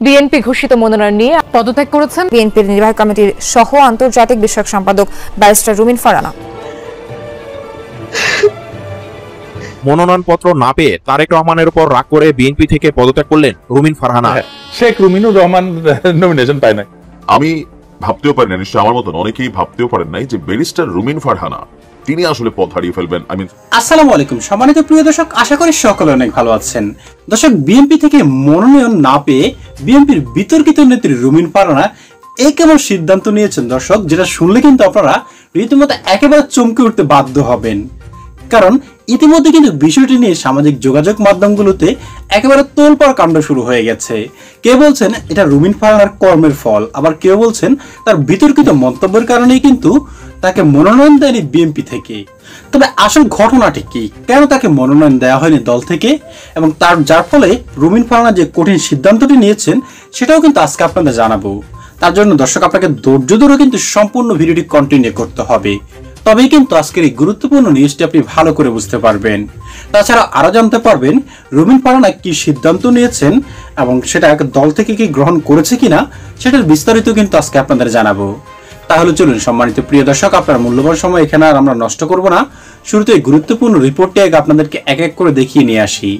BNP ঘোষিত মনোনয়ন নিয়ে পদত্যাগ করেছেন বিএনপির নির্বাহী কমিটির সহ আন্তর্জাতিক বিষয়ক সম্পাদক ব্যারিস্টার রুমিন ফারহানা। মনোনয়নপত্র না পেয়ে তারেক রহমানের উপর রাগ করে বিএনপি থেকে পদত্যাগ করলেন রুমিন ফারহানা। শেখ রুমিনুর রহমান নমিনেশন পায় নাই। আমি ভাবতেও পারি না, নিশ্চয় আমার মতন অনেকেই ভাবতেও পারেন নাই যে ব্যারিস্টার রুমিন ফারহানা তিনি আসলে পদ হারিয়ে ফেলবেন। আসসালামু আলাইকুম সম্মানিত প্রিয় দর্শক, আশা করি সকলে অনেক ভালো আছেন। দর্শক, বিএনপি থেকে মনোনয়ন না পেয়ে বিএনপির বিতর্কিত নেত্রী রুমিন ফারহানা এই কেমন সিদ্ধান্ত নিয়েছেন দর্শক, যেটা শুনলে কিন্তু আপনারা রীতিমতো একেবারে চমকে উঠতে বাধ্য হবেন। কারণ ইতিমধ্যে কিন্তু বিষয়টি নিয়ে সামাজিক যোগাযোগ মাধ্যমগুলোতে একেবারে তোলপাড় কাণ্ড শুরু হয়ে গেছে। কেউ বলছেন এটা রুমিন ফারহানার কর্মের ফল, আবার কেউ বলছেন তার বিতর্কিত মন্তব্যের কারণেই কিন্তু তাকে মনোনয়ন দেয়নি বিএনপি থেকে। তবে আসল ঘটনাটি কি, কেন তাকে মনোনয়ন দেওয়া হয়নি দল থেকে, এবং যার ফলে রুমিন ফারহানা যে কঠিন সিদ্ধান্তটি নিয়েছেন সেটাও কিন্তু আজকে আপনাদের জানাবো। তার জন্য দর্শক আপনাকে ধৈর্য ধরে কিন্তু সম্পূর্ণ ভিডিওটি কন্টিনিউ করতে হবে, তবেই কিন্তু আজকের এই গুরুত্বপূর্ণ নিউজটি আপনি ভালো করে বুঝতে পারবেন। তাছাড়া আরো জানতে পারবেন রুমিন ফারহানা কি সিদ্ধান্ত নিয়েছেন এবং সেটা দল থেকে কি গ্রহণ করেছে কিনা, সেটার বিস্তারিত কিন্তু আজকে আপনাদের জানাবো। তাহলে চলুন সম্মানিত প্রিয় দর্শক, আপনার মূল্যবান সময় এখানে আর আমরা নষ্ট করব না, শুরুতে এই গুরুত্বপূর্ণ রিপোর্টটি আগে আপনাদেরকে এক এক করে দেখিয়ে নিয়ে আসি।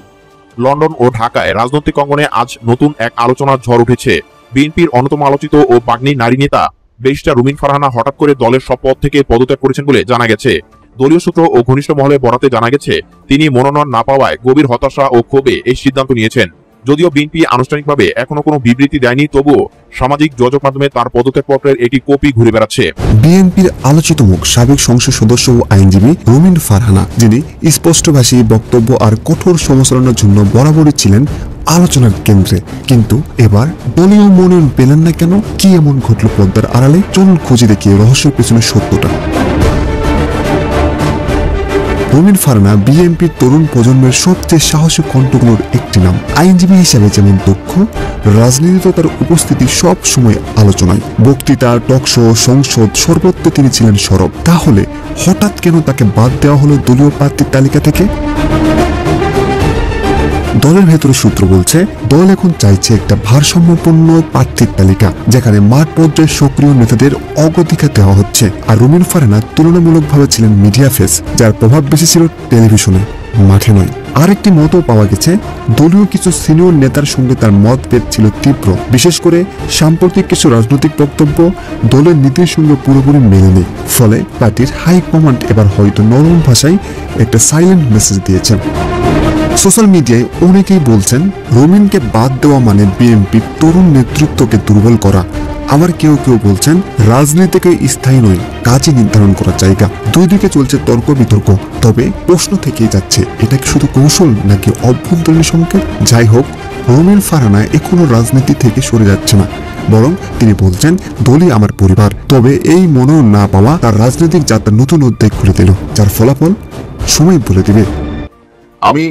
লন্ডন ও ঢাকায় রাজনৈতিক অঙ্গনে আজ নতুন এক আলোচনার ঝড় উঠেছে। বিএনপির অন্যতম আলোচিত ও বাগ্মী নারী নেতা ব্যারিস্টার রুমিন ফারহানা হঠাৎ করে দলের সব পদ থেকে পদত্যাগ করেছেন বলে জানা গেছে। দলীয় সূত্র ও ঘনিষ্ঠ মহলে বরাতে জানা গেছে তিনি মনোনয়ন না পাওয়ায় গভীর হতাশা ও ক্ষোভে এই সিদ্ধান্ত নিয়েছেন। যদিও বিএনপি আনুষ্ঠানিকভাবে এখনো কোনো বিবৃতি দেয়নি, তবুও সামাজিক যোগাযোগ মাধ্যমে তার পদত্যাগপত্রের একটি কপি ঘুরে বেড়াচ্ছে। বিএনপির আলোচিত মুখ সাবেক সংসদ সদস্য ও আইনজীবী রুমিন ফারহানা, যিনি স্পষ্টভাষী বক্তব্য আর কঠোর সমালোচনার জন্য বরাবরই ছিলেন আলোচনার কেন্দ্রে, কিন্তু এবার দলীয় মনোনয়ন পেলেন না কেন? কি এমন ঘটল পর্দার আড়ালে? চলুন খুঁজে দেখি রহস্যের পেছনে সত্যটা। রুমিন ফারহানা বিএনপির তরুণ প্রজন্মের সবচেয়ে সাহসী কণ্ঠগুলোর একটি নাম। আইনজীবী হিসাবে যেমন দক্ষ, রাজনীতিতে তার উপস্থিতি সব সময় আলোচনায়, বক্তৃতা, টকশো, সংসদ সর্বত্র তিনি ছিলেন সরব। তাহলে হঠাৎ কেন তাকে বাদ দেওয়া হলো দলীয় প্রার্থীর তালিকা থেকে? দলের ভেতরে সূত্র বলছে দল এখন চাইছে একটা ভারসাম্যপূর্ণ প্রার্থীর তালিকা, যেখানে মাঠ পর্যায়ে সক্রিয় নেতাদের অগ্রাধিকার দেওয়া হচ্ছে। আর রুমিন ফারহানা তুলনামূলকভাবে ছিলেন মিডিয়া ফেস, যার প্রভাব বেশি ছিল টেলিভিশনে, মাঠে নয়। আরেকটি মতও পাওয়া গেছে, দলীয় কিছু সিনিয়র নেতার সঙ্গে তার মতভেদ ছিল তীব্র, বিশেষ করে সাম্প্রতিক কিছু রাজনৈতিক বক্তব্য দলের নীতির সঙ্গে পুরোপুরি মেলেনি। ফলে পার্টির হাইকমান্ড এবার হয়তো নরম ভাষায় একটা সাইলেন্ট মেসেজ দিয়েছেন। সোশ্যাল মিডিয়ায় অনেকেই বলছেন রুমিনকে বাদ দেওয়া মানে বিএনপির তরুণ নেতৃত্বকে দুর্বল করা। আবার কেউ কেউ বলছেন রাজনীতিকে স্থায়ী নয়, কাজে নির্ধারণ করার জায়গা। দুই দিকে চলছে তর্ক বিতর্ক, তবে প্রশ্ন থেকেই যাচ্ছে এটা কি শুধু কৌশল নাকি অভ্যন্তরীণ সংকেত? যাই হোক, রুমিন ফারহানা এখনো রাজনীতি থেকে সরে যাচ্ছে না, বরং তিনি বলছেন দলই আমার পরিবার। তবে এই মনোনয়ন না পাওয়া তার রাজনৈতিক যাত্রা নতুন অধ্যায় খুলে দিল, যার ফলাফল সময় বলে দিবে। আমি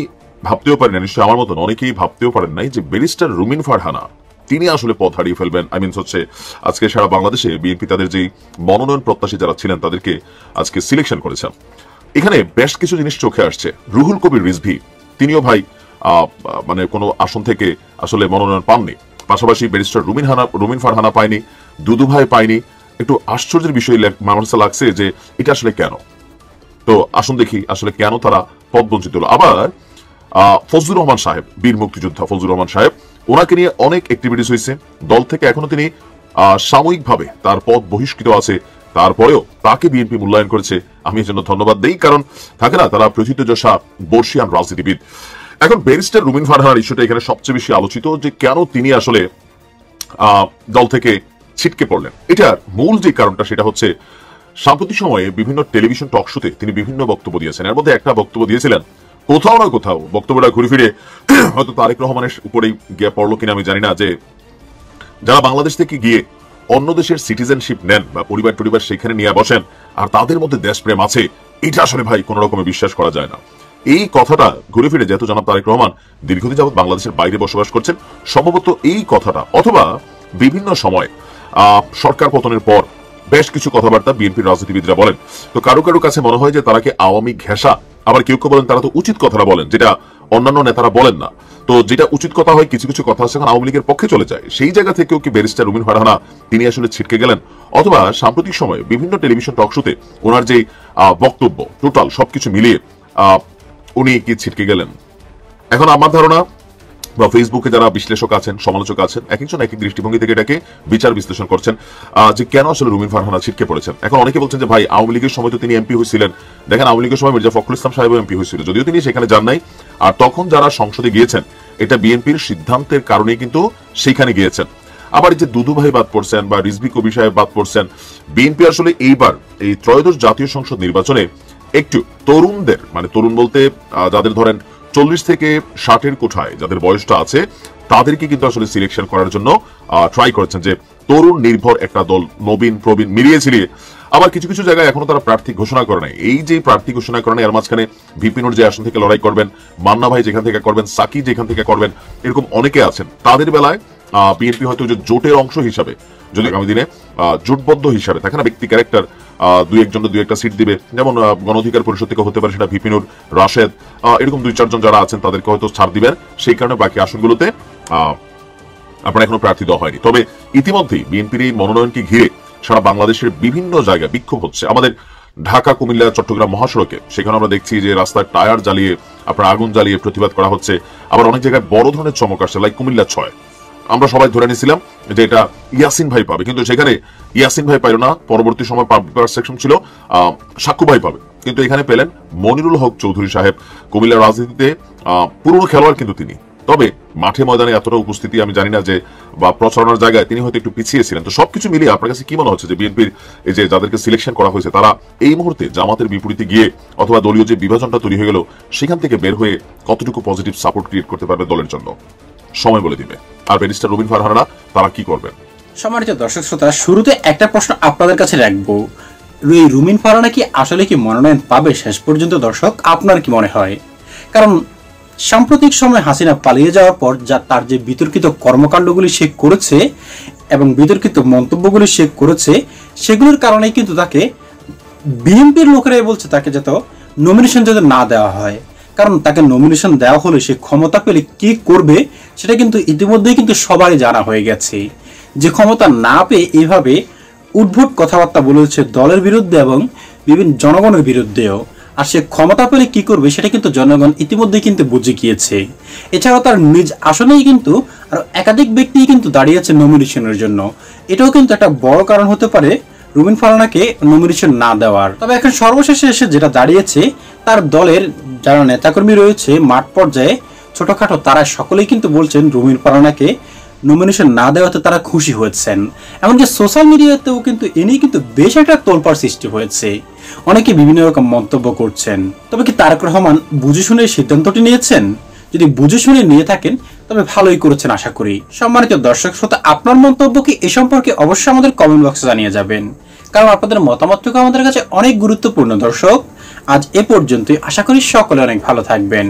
ভাবতেও পারি না, নিশ্চয় আমার মতন অনেকেই ভাবতেও পারেন নাই যে ব্যারিস্টার রুমিন ফারহানা তিনি আসলে পদ হারিয়ে ফেলবেন। হচ্ছে আজকে সারা বাংলাদেশে বিএনপি তাদের যে মনোনয়ন প্রত্যাশী যারা ছিলেন তাদেরকে আজকে সিলেকশন করেছেন। এখানে বেশ কিছু জিনিস চোখে আসছে। রুহুল কবির রিজভী তিনিও ভাই কোনো আসন থেকে আসলে মনোনয়ন পাননি। পাশাপাশি ব্যারিস্টার রুমিন ফারহানা পায়নি, দুদু ভাই পায়নি। একটু আশ্চর্যের বিষয় মানুষের লাগছে যে এটা আসলে কেন। তো আসুন দেখি আসলে কেন তারা পদ বঞ্চিত হলো। আবার ফজলুর রহমান সাহেব, বীর মুক্তিযোদ্ধা ফজলুর রহমান সাহেব, ওনাকে নিয়ে অনেক অ্যাক্টিভিটিস হয়েছে দল থেকে। এখনো তিনি সাময়িকভাবে তার পদ বহিষ্কৃত আছে, তারপরেও তাকে বিএনপি মূল্যায়ন করেছে। আমি এর জন্য ধন্যবাদ দেই, কারণ থাকে না তারা প্রথিতযশা বর্ষিয়ান রাজনীতিবিদ। এখন ব্যারিস্টার রুমিন ফারহানার ইস্যুটা এখানে সবচেয়ে বেশি আলোচিত, যে কেন তিনি আসলে দল থেকে ছিটকে পড়লেন। এটার মূল যে কারণটা সেটা হচ্ছে সাম্প্রতিক সময়ে বিভিন্ন টেলিভিশন টক শোতে তিনি বিভিন্ন বক্তব্য দিয়েছেন। এর মধ্যে একটা বক্তব্য দিয়েছিলেন, কোথাও না কোথাও বক্তব্যটা ঘুরে ফিরে হয়তো তারেক রহমানের উপরেই গিয়ে পড়লো কিনা আমি জানি না, যে যারা বাংলাদেশ থেকে গিয়ে অন্য দেশের সিটিজেনশিপ নেন বা পরিবার সেখানে নিয়ে বসেন আর তাদের মধ্যে দেশপ্রেম আছে, এটা আসলে ভাই কোন রকমের বিশ্বাস করা যায় না। এই কথাটা ঘুরে ফিরে যেহেতু জনাব তারেক রহমান দীর্ঘদিন যাবৎ বাংলাদেশের বাইরে বসবাস করছেন, সম্ভবত এই কথাটা অথবা বিভিন্ন সময় সরকার পতনের পর বেশ কিছু কথাবার্তা বিএনপির রাজনীতিবিদরা বলেন। তো কারো কারো কাছে মনে হয় যে তারা কি আওয়ামী ঘেঁষা, আবার কেউ কেউ বলেন তারা তো উচিত কথাটা বলেন, যেটা অন্যান্য নেতারা বলেন না। তো যেটা উচিত কথা হয়, কিছু কিছু কথা সেখানে আওয়ামী লীগের পক্ষে চলে যায়, সেই জায়গা থেকেও কি ব্যারিস্টার রুমিন ফারহানা তিনি আসলে ছিটকে গেলেন, অথবা সাম্প্রতিক সময়ে বিভিন্ন টেলিভিশন টকশোতে ওনার যে বক্তব্য টোটাল সবকিছু মিলিয়ে উনি কি ছিটকে গেলেন? এখন আমার ধারণা বা ফেসবুকে যারা বিশ্লেষক আছেন, সমালোচক আছেন, এক একজন এক এক দৃষ্টিভঙ্গি থেকে এটাকে বিচার বিশ্লেষণ করছেন যে কেন আসলে রুমিন ফারহানা ছিটকে পড়েছেন। এখন অনেকে বলছেন যে ভাই আওয়ামী লীগের সময় তো তিনি এমপি হয়েছিলেন, দেখেন আওয়ামী লীগের সময় মির্জা ফখরুল ইসলাম সাহেব এমপি হয়েছিল, যদিও তিনি সেখানে যান নাই। আর তখন যারা সংসদে গিয়েছেন এটা বিএনপির সিদ্ধান্তের কারণেই কিন্তু সেইখানে গিয়েছেন। আবার এই যে দুদু ভাই বাদ পড়ছেন বা রিজভী কবির সাহেব বাদ পড়ছেন, বিএনপি আসলে এইবার এই ত্রয়োদশ জাতীয় সংসদ নির্বাচনে একটু তরুণদের, মানে তরুণ বলতে যাদের ধরেন 40 থেকে 60-এর কোঠায় যাদের বয়সটা আছে তাদেরকে কিন্তু আসলে সিলেকশন করার জন্য ট্রাই করেছেন, যে তরুণ নির্ভর একটা দল, নবীন প্রবীণ মিলিয়ে ছিলিয়ে। আবার কিছু কিছু জায়গায় এখনো তারা প্রার্থী ঘোষণা করে নাই। এই যে প্রার্থী ঘোষণা করে নাই, এর মাঝখানে ভিপিনুর যে আসন থেকে লড়াই করবেন, মান্না ভাই যেখান থেকে করবেন, সাকি যেখান থেকে করবেন, এরকম অনেকে আছেন। তাদের বেলায় বিএনপি হয়তো যে জোটের অংশ হিসাবে, যদি আগামী দিনে জোটবদ্ধ হিসাবে থাকে না, ব্যক্তি ক্যারেক্টার দুই একজন দুই একটা সিট দিবে, যেমন গণ অধিকার পরিষদ থেকে হতে পারে সেটা ভিপিনুর, রাশেদ, এরকম 2-4 জন যারা আছেন তাদেরকে হয়তো ছাড় দিবেন। সেই কারণে বাকি আসনগুলোতে আপনার এখনো প্রার্থী দেওয়া হয়নি। তবে ইতিমধ্যেই বিএনপির এই মনোনয়নকে ঘিরে সারা বাংলাদেশের বিভিন্ন জায়গায় বিক্ষোভ হচ্ছে। আমাদের ঢাকা, কুমিল্লা, চট্টগ্রাম মহাসড়কে সেখানে আমরা দেখছি যে রাস্তার টায়ার জ্বালিয়ে, আপনার আগুন জ্বালিয়ে প্রতিবাদ করা হচ্ছে। আবার অনেক জায়গায় বড় ধরনের চমক আসছে, লাইক কুমিল্লা 6। আমরা সবাই ধরে নিয়েছিলাম যে এটা ইয়াসিন ভাই পাবে, কিন্তু সেখানে ইয়াসিন ভাই পাইল না। পরবর্তী সময় পাবলিক সেকশন ছিল সাক্কু ভাই পাবে, কিন্তু এখানে পেলেন মনিরুল হক চৌধুরী সাহেব। কুমিল্লার রাজনীতিতে পুরনো খেলোয়াড় কিন্তু তিনি, তবে মাঠে ময়দানে এতটা উপস্থিতি আমি জানি না যে, বা প্রচারণার জায়গায় তিনি হয়তো একটু পিছিয়ে ছিলেন। তো সবকিছু মিলিয়ে আপনার কাছে কি মনে হচ্ছে যে বিএনপির এই যে যাদেরকে সিলেকশন করা হয়েছে তারা এই মুহূর্তে জামাতের বিপরীতে গিয়ে, অথবা দলীয় যে বিভাজনটা তৈরি হয়ে গেল সেখান থেকে বের হয়ে কতটুকু পজিটিভ সাপোর্ট ক্রিয়েট করতে পারবে দলের জন্য? সময় বলে দিবে। আর ব্যারিস্টার রুমিন ফারহানা তারা কি করবেন? সম্মানিত দর্শক শ্রোতা, শুরুতে একটা প্রশ্ন আপনাদের কাছে রাখবো, এই রুমিন ফারহানা কি আসলে কি মনোনয়ন পাবে শেষ পর্যন্ত? দর্শক, আপনার কি মনে হয়? কারণ সাম্প্রতিক সময় হাসিনা পালিয়ে যাওয়ার পর তার যে বিতর্কিত কর্মকাণ্ডগুলি সে করেছে এবং বিতর্কিত মন্তব্যগুলি সে করেছে, সেগুলোর কারণেই কিন্তু তাকে বিএনপির লোকেরাই বলছে তাকে যাতে নমিনেশন যাতে না দেওয়া হয়। কারণ তাকে নমিনেশন দেওয়া হলে সে ক্ষমতা পেলে কি করবে সেটা কিন্তু ইতিমধ্যেই কিন্তু সবারই জানা হয়ে গেছে। যে ক্ষমতা না পেয়ে এইভাবে উদ্ভট কথাবার্তা বলেছে দলের বিরুদ্ধে এবং বিভিন্ন জনগণের বিরুদ্ধেও, আর সে ক্ষমতা পেলে কি করবে সেটা কিন্তু জনগণ ইতিমধ্যেই কিন্তু বুঝে গিয়েছে। এছাড়াও তার নিজ আসনেই কিন্তু আরো একাধিক ব্যক্তি কিন্তু দাঁড়িয়েছে নমিনেশনের জন্য। এটাও কিন্তু একটা বড় কারণ হতে পারে রুমিন ফারহানাকে নমিনেশন না দেওয়ার। তবে এখন সর্বশেষে এসে যেটা দাঁড়িয়েছে, তার দলের যারা নেতাকর্মী রয়েছে মাঠ পর্যায়ে ছোটখাটো, তারা সকলেই কিন্তু বলছেন রুমিন ফারহানাকে নমিনেশন না দেওয়াতে তারা খুশি হয়েছেন। এমনকি সোশ্যাল মিডিয়াতেও কিন্তু এ নিয়ে কিন্তু বেশ একটা তোলপাড় সৃষ্টি হয়েছে, অনেকে বিভিন্ন রকম মন্তব্য করছেন। তবে কি তারেক রহমান বুঝে শুনে সিদ্ধান্তটি নিয়েছেন? যদি বুঝে শুনে নিয়ে থাকেন তবে ভালোই করেছেন আশা করি। সম্মানিত দর্শক শ্রোতা, আপনার মন্তব্য কি এ সম্পর্কে অবশ্যই আমাদের কমেন্ট বক্সে জানিয়ে যাবেন, কারণ আপনাদের মতামতটুকু আমাদের কাছে অনেক গুরুত্বপূর্ণ। দর্শক, আজ এ পর্যন্তই। আশা করি সকলে অনেক ভালো থাকবেন।